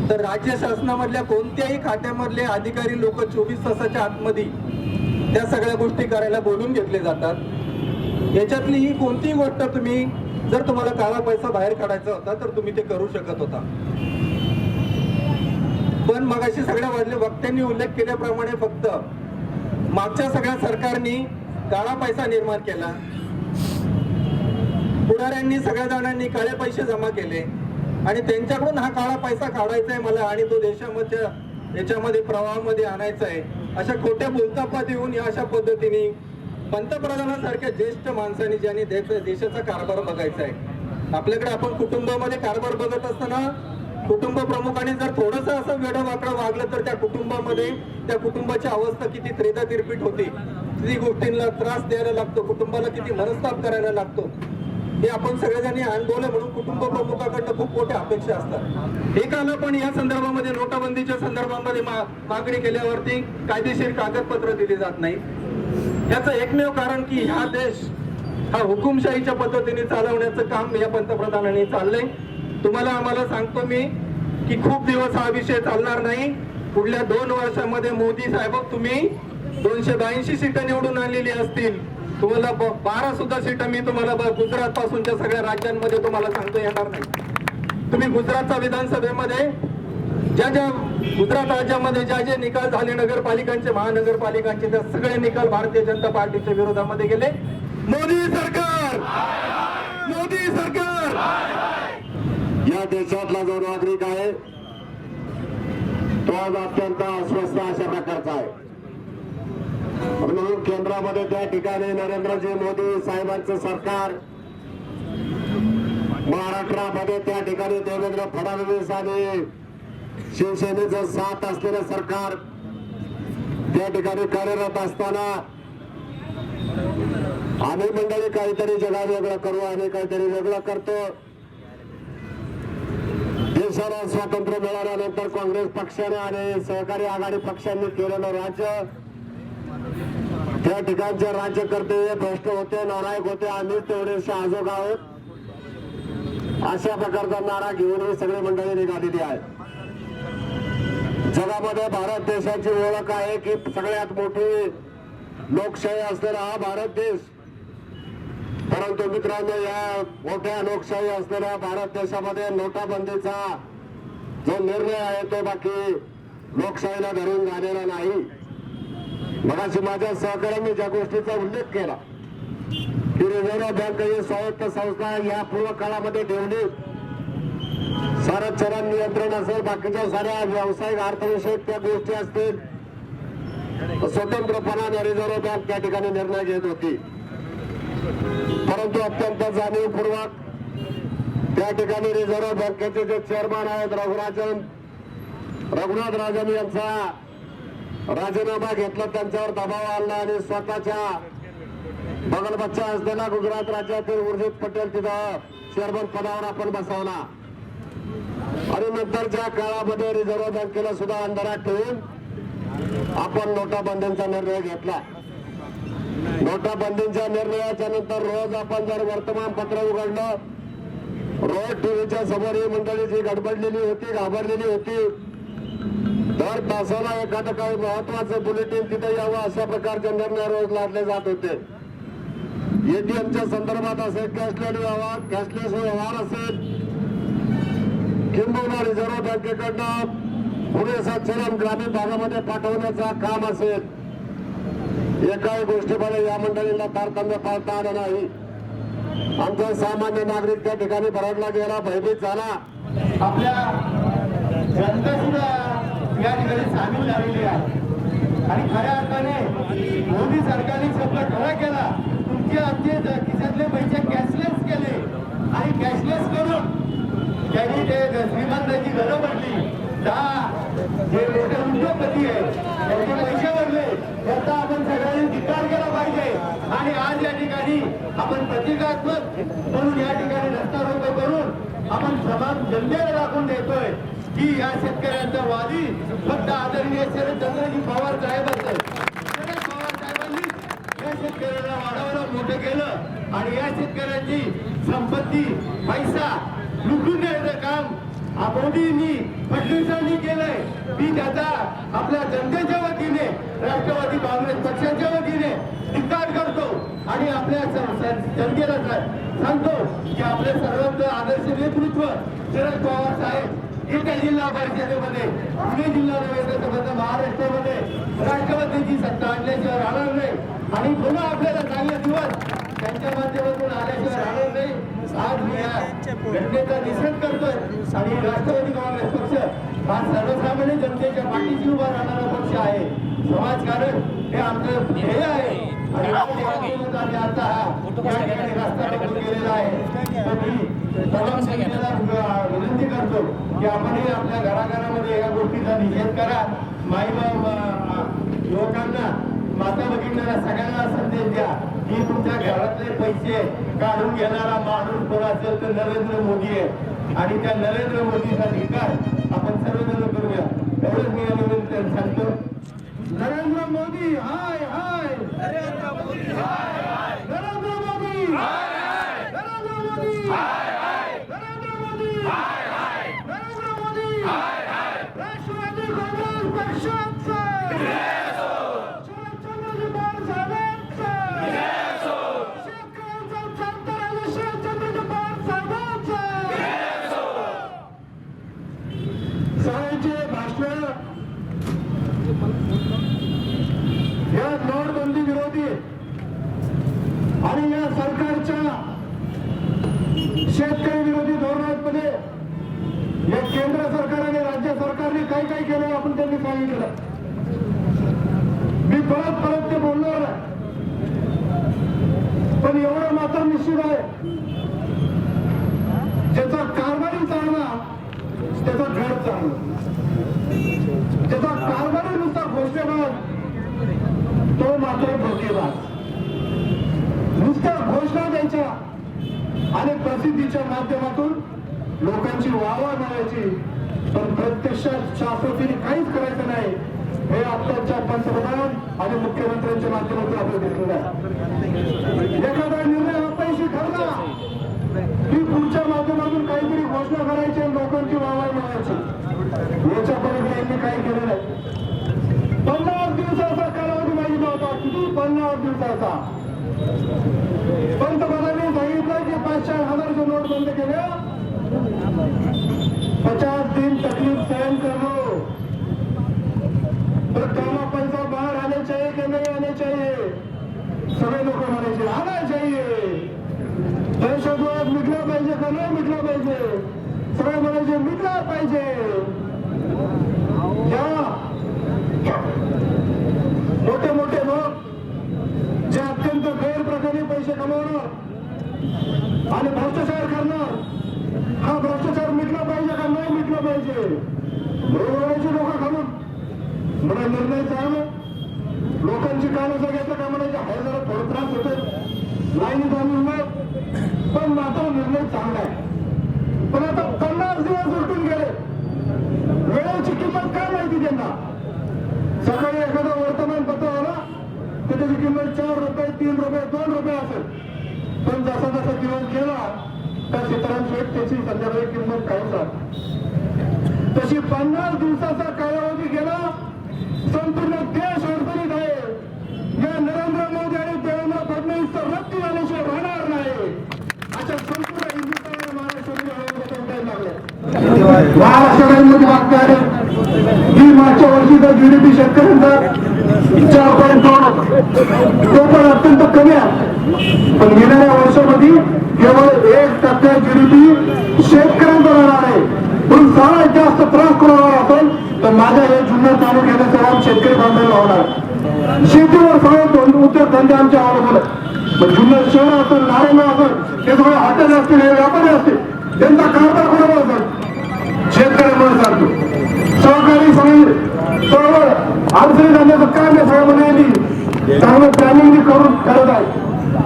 तर राज्य शासनामधल्या कोणत्याही खात्यामधले अधिकारी लोक 24 तासाच्या आतमध्ये त्या सगळ्या गोष्टी करायला बोलून घेतले जातात. याच्यातली ही कोणतीही गोष्ट तुम्ही, जर तुम्हाला काळा पैसा बाहेर काढायचा होता तर तुम्ही ते करू शकत होता. पण मग अशी सगळ्या वक्त्यांनी उल्लेख केल्याप्रमाणे फक्त मागच्या सगळ्या सरकारनी काळा पैसा निर्माण केला, पुढाऱ्यांनी सगळ्या जणांनी काळे पैसे जमा केले आणि त्यांच्याकडून हा काळा पैसा काढायचा आहे मला आणि तो देशामध्ये याच्यामध्ये प्रवाहामध्ये आणायचा आहे, अशा खोट्या बोलतापा देऊन या अशा पद्धतीने पंतप्रधानासारख्या ज्येष्ठ माणसांनी ज्यांनी देशाचा कारभार बघायचा आहे. आपल्याकडे आपण कुटुंबामध्ये कारभार बघत असताना कुटुंब प्रमुखाने जर थोडंसं असं वेडं-वाकडं वागलं तर त्या कुटुंबामध्ये त्या कुटुंबाची अवस्था किती त्रेधा तिरपीट होती, किती गोष्टींना त्रास द्यायला लागतो, कुटुंबाला किती मनस्ताप करायला लागतो, हे आपण सगळेजणी अनुभवलं. म्हणून कुटुंब प्रमुखाकडनं खूप मोठ्या अपेक्षा असतात. एकाला पण या संदर्भामध्ये, नोटाबंदीच्या संदर्भामध्ये मागणी केल्यावरती कायदेशीर कागदपत्र दिली जात नाही. याचं एकमेव कारण की हा देश हा हुकुमशाहीच्या पद्धतीने चालवण्याचं काम या पंतप्रधानांनी चाललंय. तुम्हाला आम्हाला सांगतो मी की खूप दिवस हा विषय चालणार नाही. पुढल्या 2 वर्षामध्ये मोदी साहेब तुम्ही 282 सीटं निवडून आणलेली असतील. तुम्हाला 12 सुद्धा सीटं मी तुम्हाला गुजरात पासूनच्या सगळ्या राज्यांमध्ये तुम्हाला सांगतो येणार नाही. तुम्ही गुजरातच्या विधानसभेमध्ये ज्या गुजरात राज्यामध्ये जे निकाल झाले नगरपालिकांचे महानगरपालिकांचे त्या सगळे निकाल भारतीय जनता पार्टीच्या विरोधामध्ये गेले. मोदी सरकार, मोदी सरकार. या देशातला जो नागरिक आहे तो आज अत्यंत अस्वस्थ अशा प्रकारचा आहे. म्हणून केंद्रामध्ये त्या ठिकाणी नरेंद्रजी मोदी साहेबांचं सरकार, महाराष्ट्रामध्ये त्या ठिकाणी देवेंद्र फडणवीस आणि शिवसेनेचं साथ असलेलं सरकार त्या ठिकाणी कार्यरत असताना आम्ही मंडळी काहीतरी जगा वेगळं करू, आम्ही काहीतरी वेगळं करतो. देशाला स्वातंत्र्य मिळाल्यानंतर काँग्रेस पक्षाने आणि सहकारी आघाडी पक्षांनी केलेलं राज्य, त्या ठिकाणचे राज्यकर्ते भ्रष्ट होते, नालायक होते, आम्ही तेवढेसे आजोग आहोत अशा प्रकारचा नारा घेऊन ही सगळी मंडळी निघालेली आहे. जगामध्ये भारत देशाची ओळख आहे की सगळ्यात मोठी लोकशाही असलेला हा भारत देश. परंतु मित्रांनो, या मोठ्या लोकशाही असलेल्या भारत देशामध्ये नोटाबंदीचा जो निर्णय आहे तो बाकी लोकशाहीला धरून झालेला नाही. मगाशी माझ्या सहकार्याने ज्या गोष्टीचा उल्लेख केला की रिझर्व्ह बँक ही स्वायत्त संस्था या पूर्व काळामध्ये ठेवली. सारं चलन नियंत्रण असेल, बाकीच्या साऱ्या व्यावसायिक अर्थविषयक त्या गोष्टी असतील, स्वतंत्रपणाने रिझर्व्ह बँक त्या ठिकाणी निर्णय घेत होती. परंतु अत्यंत जाणीवपूर्वक त्या ठिकाणी रिझर्व्ह बँकेचे जे चेअरमन आहेत रघुनाथ राजन यांचा राजीनामा घेतला, त्यांच्यावर दबाव आणला आणि स्वतःच्या बगलबच्चा असलेला गुजरात राज्यातील उर्जित पटेल तिथं चेअरमन पदावर आपण बसवला. आणि नंतरच्या काळामध्ये रिझर्व्ह बँकेला सुद्धा अंधारात ठेवून आपण नोटाबंदीचा निर्णय घेतला. नोटाबंदीच्या निर्णयाच्या नंतर रोज आपण जर वर्तमानपत्र उघडलं, रोज टीव्हीच्या समोर ही मंडळी जी गडबडलेली होती, घाबरलेली होती. दर तासाला एखादं काही महत्वाचं बुलेटिन तिथे यावं अशा प्रकारचे निर्णय रोज लादले जात होते. एटीएमच्या संदर्भात असेल, कॅशलेस व्यवहार असेल, किंबहुना रिझर्व्ह बँकेकडनं पुरेसा चलन ग्रामीण भागामध्ये पाठवण्याचा काम असेल, एकाही गोष्टीमध्ये या मंडळीला तारतम्य पाळता आलं नाही. आमचा सामान्य नागरिक त्या ठिकाणी भरडला गेला, भयभीत झाला. आपल्या जनता सुद्धा या ठिकाणी सामील झालेली आहे. आणि खऱ्या अर्थाने मोदी सरकारने शब्द खरा केला. तुमचे खिशातले पैसे कॅशलेस केले आणि कॅशलेस करून त्यांनी ते श्रीमंतांची घरं भरली. 10 जे मोठे उद्योगपती आहेत त्यांचे पैसे भरले. त्याचा आपण सगळ्यांनी धिक्कार केला पाहिजे. आणि आज या ठिकाणी आपण प्रतिकात्मक म्हणून या ठिकाणी रस्ता रोको करून आपण समाज जनतेला दाखवून देतोय की या शेतकऱ्यांचा वादी फक्त आदरणीय शरदचंद्रजी पवार साहेब असतात. शरद पवार साहेबांनी या शेतकऱ्याला वाढवलं, मोठं केलं आणि या शेतकऱ्यांची संपत्ती, पैसा लुटून द्यायचं काम मोदींनी, फडणवीसांनी केलंय. मी त्याचा आपल्या जनतेच्या वतीने, राष्ट्रवादी काँग्रेस पक्षाच्या वतीने धिक्कार करतो आणि आपल्या जनतेला सांगतो की आपले सर्वोच्च आदर्श नेतृत्व शरद पवार साहेब एका जिल्हा परिषदेमध्ये, पुणे जिल्हा नव्हे महाराष्ट्रामध्ये राष्ट्रवादीची सत्ता आणल्याशिवाय राहणार नाही. आणि पुन्हा आपल्याला चांगले दिवस त्यांच्या माध्यमातून आल्याशिवाय राहणार नाही. आज मी या घटनेचा निषेध करतोय आणि राष्ट्रवादी काँग्रेस पक्ष हा सर्वसामान्य जनतेच्या पाठीशी उभा राहणारा पक्ष आहे. समाजकारण हे आमचं ध्येय आहे आणि आम्ही आता या ठिकाणी रस्ता रोको केलेला आहे. तर मी तमाम जनतेला विनंती करतो की आपणही आपल्या घराघरामध्ये या गोष्टीचा निषेध करा. युवकांना, माता भगिनींना सगळ्यांना संदेश द्या की तुमच्या घरातले पैसे काढून घेणारा माणूस कोण असेल तर नरेंद्र मोदी आहे आणि त्या नरेंद्र मोदीचा धिक्कार आपण सर्वजण करूया. एवढंच मी सांगतो. नरेंद्र मोदी हाय हाय, नरेंद्र मोदी हाय हाय, नरेंद्र मोदी हाय हाय, नरेंद्र मोदी हाय हाय, नरेंद्र मोदी हाय हाय, नरेंद्र मोदी हाय हाय, राष्ट्रवादी काँग्रेस पक्षाचा शरदचंद्रजी पवार साहेबांचा, शेतकऱ्यांचा संत शरदचंद्रजी पवार साहेबांचा, सगळ्यांचे भाषण या नोटबंदी विरोधी आणि या सरकारच्या शेतकरी विरोधी धोरणांमध्ये या केंद्र सरकार आणि राज्य सरकारने काय काय केलं आपण त्यांनी सांगितलं. मी परत ते बोलणार नाही, पण एवढं मात्र निश्चित आहे, ज्याचा कारभारी चांगला त्याचा घर चांगला, ज्याचा कारभारी नुसता घोषणेबाज तो मात्र धोकेबाज. नुसत्या घोषणा द्यायच्या आणि प्रसिद्धीच्या माध्यमातून लोकांची वाहवा मिळायची, पण प्रत्यक्षात शाश्वतीने काहीच करायचं नाही, हे आताच्या पंतप्रधान आणि मुख्यमंत्र्यांच्या माध्यमातून आपल्याला दिसलेलं आहे. एखादा निर्णय अपयशी ठरला की पुढच्या माध्यमातून काहीतरी घोषणा करायची आणि लोकांची वाहवा मिळायची. याच्या पलीकडे यांनी काही केलं नाही. 50 दिवसाचा कालावधी मागितला होता. किती? 50 दिवसाचा. पंतप्रधानांनी सांगितलं की 5,000 नोट बंद केल्या, 50 दिन तकलीफ सहन कर लो, तर कामा पैसा बाहर आने चाहिए कि नहीं आने चाहिए. सगळे लोक म्हणायचे आना चाहिए. दहशतवाद मिटला पाहिजे का नाही मिटला पाहिजे. सगळे म्हणायचे मिटला पाहिजे. मोठे मोठे लोक जे अत्यंत गैरप्रकारे पैसे कमवणार आणि भ्रष्टाचार करणार, हा भ्रष्टाचार मिटला पाहिजे का नाही मिटला पाहिजे. बरोबराचे लोक घालून मला निर्णय चांगला, लोकांची कामं घेतलं का म्हणायचे आहे जरा थोडं त्रास होतोय लाईनीत आणून पण मात्र निर्णय चांगला आहे. पण आता 50 दिवस उलटून गेले, वेळेची किंमत काय माहिती त्यांना. सकाळी एखादा वर्तमानपत्र आला तर त्याची किंमत 4 रुपये 3 रुपये 2 रुपये असेल, पण जसा जसा दिवस गेला त्या चित्रांसहित त्याची संध्याकाळी किंमत काहीच राहते. तशी 50 दिवसाचा कालावधी गेला, संपूर्ण देश अडचणीत आहे. या नरेंद्र मोदी आणि देवेंद्र फडणवीसचं रद्द झाल्याशिवाय राहणार नाही. अशा संपूर्ण हिंदुस्थान महाराष्ट्रामध्ये लागले. महाराष्ट्रामध्ये मागच्या ही मागच्या वर्षीचा GDP शेतकऱ्यांचा 4.2 होता, तो पण अत्यंत कमी आहे. पण गेलेल्या वर्षामध्ये केवळ 1% GDP शेतकऱ्यांचा राहणार आहे. पण सगळ्यात जास्त त्रास कोणाला असेल तर माझ्या या जुन्नर तालुक्याला सर्व शेतकरी बांधवांना होणार. शेतीवर सगळे उद्योगधंदे आमचे अवलंबून आहेत. पण जुन्नर शहर असेल, नारायण असेल, हे सगळे हॉटेल असतील, हे व्यापारी असतील, त्यांचा कारभार कोणाला असेल शेतकऱ्यांमुळे चालतो. सहकारी सर्व अडचणी जाण्याचं काम आहे. सगळ्यामध्ये चांगलं प्लॅनिंग करून करत आहे.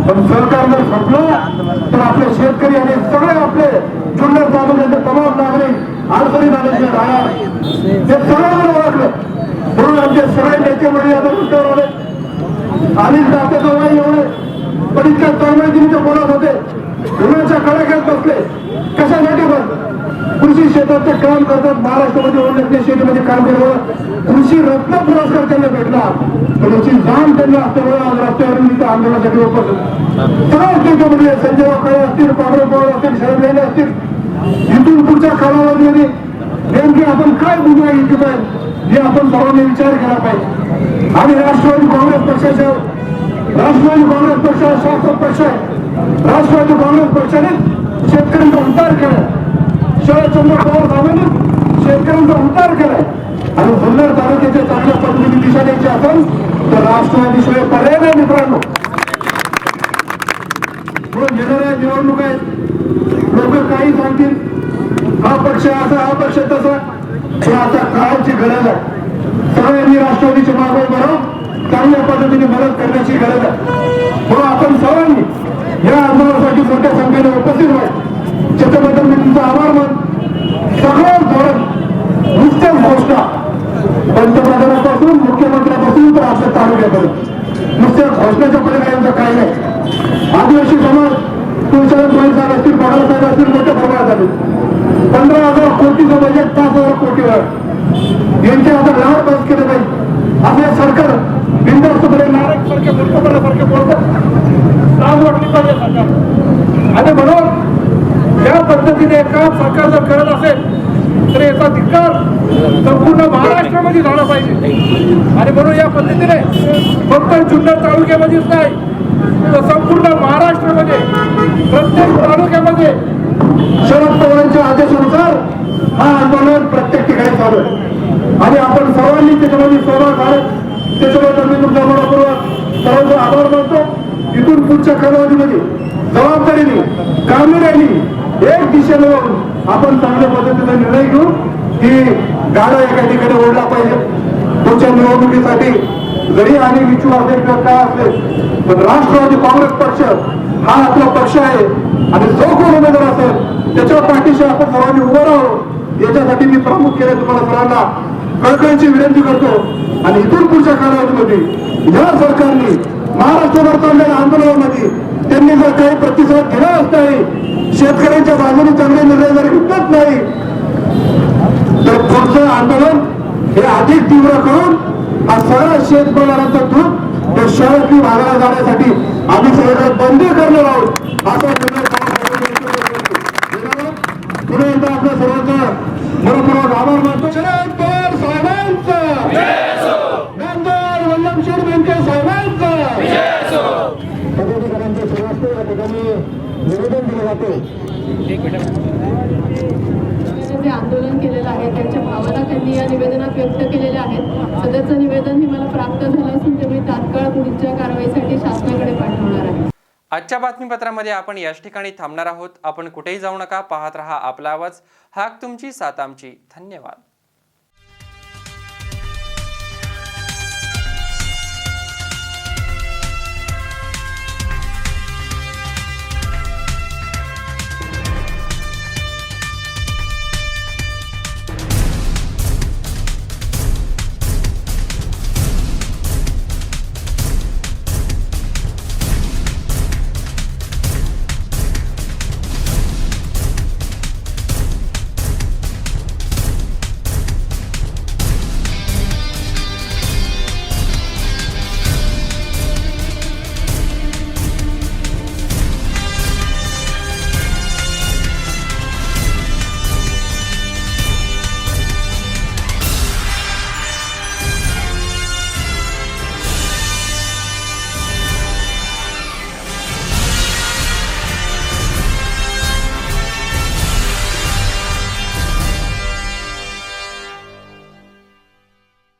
पण सरकार जर संपलं तर आपले शेतकरी आणि सगळे आपले जुन्नर तालुक्याचे तमाम नागरिक अडचणी जाण्याचे राहणार हे सगळ्यांना ओळखलं. म्हणून आमचे सगळे नेते मंडळी आता रस्त्यावर आले. अनिल दाते जवळ एवढे पण इतक्या तळमळीने बोलत होते, उन्हाच्या कडाक्यात बसले. कशासाठी पण कृषी क्षेत्रात ते काम करतात. महाराष्ट्रामध्ये ओळखले शेतीमध्ये काम केलं, कृषी रत्न पुरस्कार त्यांना भेटला. पण याची जाण त्यांना असल्यामुळे आज रस्त्यावरून इथं आंदोलनासाठी उपस्थित सर्व त्याच्यामध्ये संजय वाकाळे असतील, पांढरे पवार असतील, शरद लेले असतील. इथून पुढच्या कालावधीमध्ये नेमकी आपण काय भूमिका घेतली पाहिजे हे आपण सर्वांनी विचार केला पाहिजे. आणि राष्ट्रवादी काँग्रेस पक्षाच्या शासक पक्ष आहे. राष्ट्रवादी काँग्रेस पक्षाने शेतकऱ्यांचा उद्धार केला. शरदचंद्र पवार साहेबांनी शेतकऱ्यांचा उद्धार केलाय. आणि जुन्नर तालुक्याच्या चांगल्या पद्धतीने दिशा द्यायची असेल तर राष्ट्रवादीशिवाय पर्याय नाही मित्रांनो. म्हणून येणाऱ्या निवडणुका आहेत, लोक काही सांगतील, हा पक्ष असा, हा पक्ष तसा, हे आता काळाची गरज आहे. सगळ्यांनी राष्ट्रवादीचे मागे बरोबर चांगल्या पद्धतीने मदत करण्याची गरज आहे. म्हणून आपण सर्वांनी या आंदोलनासाठी मोठ्या संख्येने उपस्थित व्हावे. त्याच्याबद्दल मी तुमचा आभार मान. सगळं धोरण नुसत्याच घोषणा पंतप्रधानापासून मुख्यमंत्र्यापासून तर आपल्या तालुक्यापर्यंत नुसत्या घोषणाच्या पलीकडे काही नाही. आदिवासी समाज तुळशीराम गोयल साहेब असतील, पवार साहेब असतील, मोठ्या प्रमाणात झाले. 15,000 कोटीचं बजेट 5,000 कोटीवर यांचे आता लाभ बस केले पाहिजे. आपले सरकार बिंदास्तपणे नारायण सारखे मूर्खपणासारखे बोलतात, लाज वाटली पाहिजे सरकार. आणि म्हणून या पद्धतीने काम सरकार जर करत असेल तर याचा धिक्कार संपूर्ण महाराष्ट्रामध्ये झाला पाहिजे. आणि म्हणून या पद्धतीने फक्त जुन्नर तालुक्यामध्येच नाही तर संपूर्ण महाराष्ट्रामध्ये प्रत्येक तालुक्यामध्ये शरद पवारांच्या आदेशानुसार हा आंदोलन प्रत्येक ठिकाणी चालू आहे. आणि आपण सर्वांनी त्याच्यामध्ये सहभाग घालत त्याच्याबद्दल मी तुमचा मनपूर्वक सर्वांचा आभार मानतो. इथून पुढच्या कालावधीमध्ये जबाबदारीने गांभीर्याने एक दिशेने आपण चांगल्या पद्धतीने निर्णय घेऊ की गाडा एका ठिकाणी ओढला पाहिजे. पुढच्या निवडणुकीसाठी जरी आणि विचू असेल किंवा काय असेल पण राष्ट्रवादी काँग्रेस पक्ष हा आपला पक्ष आहे आणि जो कोण उमेदवार असेल त्याच्या पाठीशी आपण सर्वांनी उभं राहू याच्यासाठी मी प्रामुख्याने तुम्हाला सर्वांना कळकळीची विनंती करतो. आणि इथून पुढच्या कालावधीमध्ये या सरकारने महाराष्ट्रभर चाललेल्या आंदोलनामध्ये त्यांनी जर काही प्रतिसाद दिलाच नाही, शेतकऱ्यांच्या बाजूने चांगले निर्णय जर घेतच नाही तर पुढचं आंदोलन हे अधिक तीव्र करून हा सगळा शेतमालाचा दूध त्या शहरातली भागाला जाण्यासाठी आम्ही सगळ्यांना बंदी करणार आहोत असा निर्णय पुन्हा एकदा आपल्या सर्वांचा मनपूर्वक आभार मानतो. शरद पवार साहेबांचा नामदार वल्लभशेठ बेनके साहेबांचा पदाधिकाऱ्यांच्या सर्वांचे या ठिकाणी निवेदन दिले जाते. जे आंदोलन केलेलं आहे त्यांच्या भावना त्यांनी या निवेदनात व्यक्त केलेल्या आहेत. सदरचं निवेदन हे मला प्राप्त झालं असून ते मी तात्काळ पुढच्या कारवाईसाठी शासनाकडे पाठवणार आहे. आजच्या बातमीपत्रामध्ये आपण याच ठिकाणी थांबणार आहोत. आपण कुठेही जाऊ नका, पाहत रहा आपला आवाज, हाक तुमची साथ आमची. धन्यवाद.